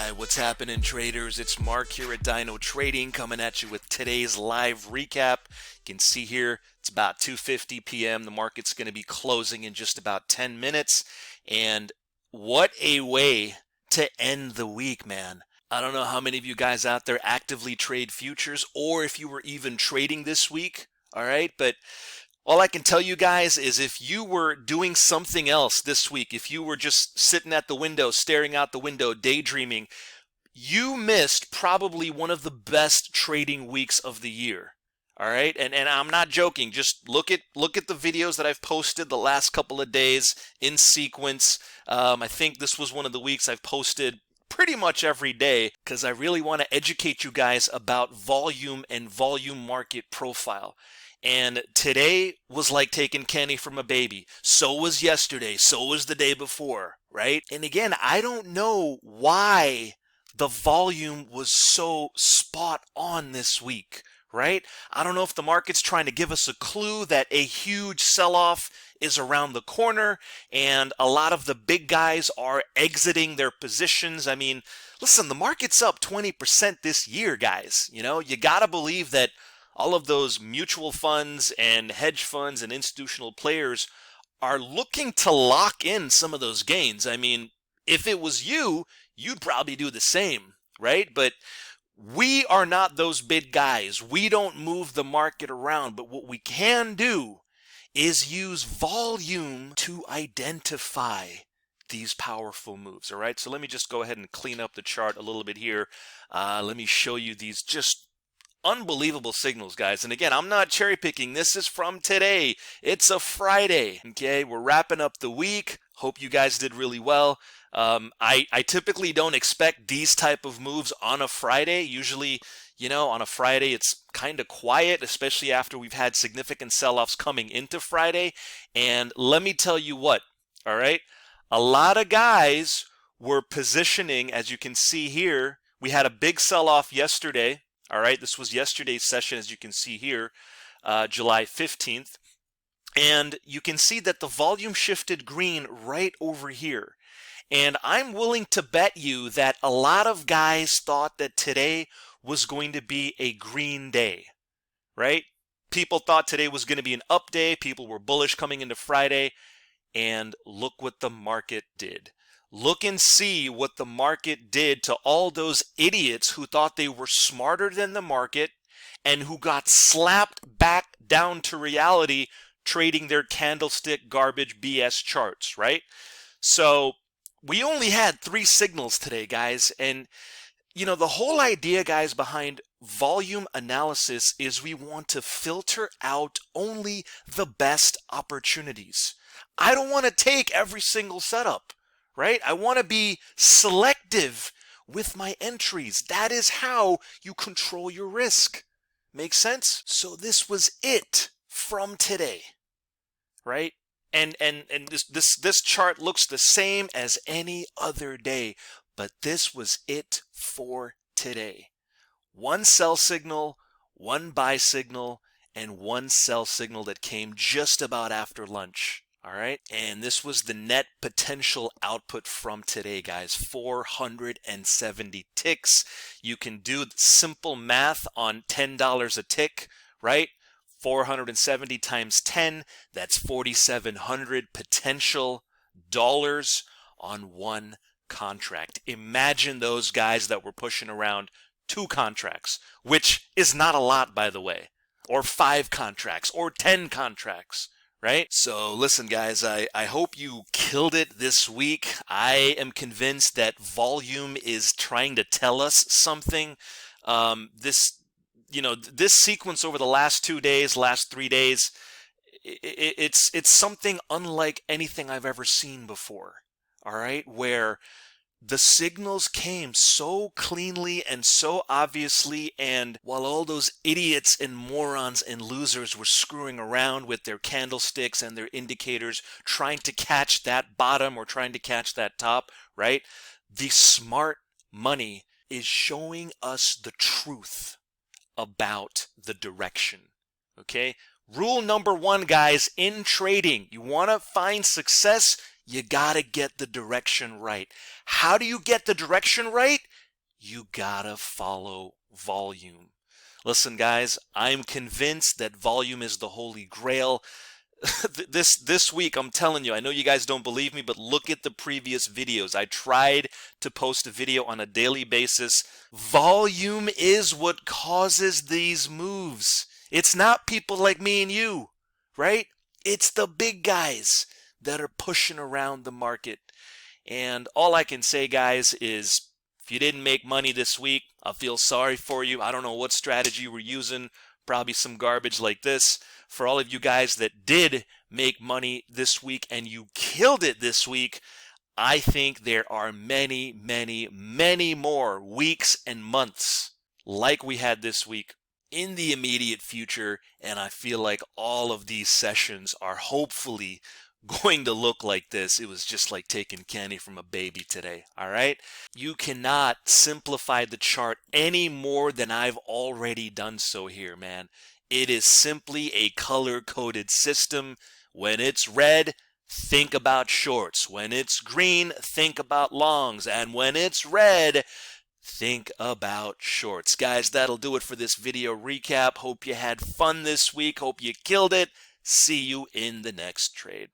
Alright, what's happening, traders? It's Mark here at Dino Trading coming at you with today's live recap. You can see here it's about 2:50 p.m. The market's going to be closing in just about 10 minutes. And what a way to end the week, man. I don't know how many of you guys out there actively trade futures or if you were even trading this week. Alright, but all I can tell you guys is if you were doing something else this week, if you were just sitting at the window, staring out the window, daydreaming, you missed probably one of the best trading weeks of the year. All right, and I'm not joking. Just look at the videos that I've posted the last couple of days in sequence. I think this was one of the weeks I've posted pretty much every day because I really want to educate you guys about volume and volume market profile. And today was like taking candy from a baby. So was yesterday. So was the day before, right? And again, I don't know why the volume was so spot on this week, right? I don't know if the market's trying to give us a clue that a huge sell-off is around the corner and a lot of the big guys are exiting their positions. I mean, listen, the market's up 20% this year, guys. You know, you gotta believe that all of those mutual funds and hedge funds and institutional players are looking to lock in some of those gains. I mean, if it was you, you'd probably do the same, right? But we are not those big guys. We don't move the market around. But what we can do is use volume to identify these powerful moves, all right? So let me just go ahead and clean up the chart a little bit here. Let me show you these just unbelievable signals, guys. And again, I'm not cherry picking. This is from today. It's a Friday. Okay, we're wrapping up the week. Hope you guys did really well. I typically don't expect these type of moves on a Friday. Usually, you know, on a Friday it's kind of quiet, especially after we've had significant sell-offs coming into Friday. And let me tell you what, all right? A lot of guys were positioning, as you can see here. We had a big sell-off yesterday. All right, this was yesterday's session, as you can see here, July 15th. And you can see that the volume shifted green right over here. And I'm willing to bet you that a lot of guys thought that today was going to be a green day, right? People thought today was going to be an up day. People were bullish coming into Friday. And look what the market did. Look and see what the market did to all those idiots who thought they were smarter than the market and who got slapped back down to reality trading their candlestick garbage BS charts, right? So we only had 3 signals today, guys. And, you know, the whole idea, guys, behind volume analysis is we want to filter out only the best opportunities. I don't want to take every single setup. Right? I want to be selective with my entries. That is how you control your risk. Make sense? So this was it from today, right? And this chart looks the same as any other day, but this was it for today. One sell signal, one buy signal, and one sell signal that came just about after lunch. All right, and this was the net potential output from today, guys. 470 ticks. You can do simple math on $10 a tick, right? 470 times 10, that's 4,700 potential dollars on one contract. Imagine those guys that were pushing around 2 contracts, which is not a lot, by the way, or 5 contracts, or 10 contracts. Right? So listen, guys, I hope you killed it this week. I am convinced that volume is trying to tell us something. This sequence over the last 2 days, last 3 days, it's something unlike anything I've ever seen before. All right? Where the signals came so cleanly and so obviously, and while all those idiots and morons and losers were screwing around with their candlesticks and their indicators, trying to catch that bottom or trying to catch that top, right? The smart money is showing us the truth about the direction, okay? Rule number 1, guys, in trading, you want to find success, You gotta get the direction right. How do you get the direction right? You gotta follow volume. Listen, guys, I'm convinced that volume is the holy grail. This week, I'm telling you, I know you guys don't believe me, but look at the previous videos. I tried to post a video on a daily basis. Volume is what causes these moves. It's not people like me and you, right? It's the big guys that are pushing around the market. And all I can say, guys, is if you didn't make money this week, I feel sorry for you. I don't know what strategy you were using, probably some garbage like this. For all of you guys that did make money this week and you killed it this week, I think there are many, many, many more weeks and months like we had this week in the immediate future, and I feel like all of these sessions are hopefully going to look like this. It was just like taking candy from a baby today, all right? You cannot simplify the chart any more than I've already done so here, man. It is simply a color-coded system. When it's red, think about shorts. When it's green, think about longs. And when it's red, think about shorts. Guys, that'll do it for this video recap. Hope you had fun this week. Hope you killed it. See you in the next trade.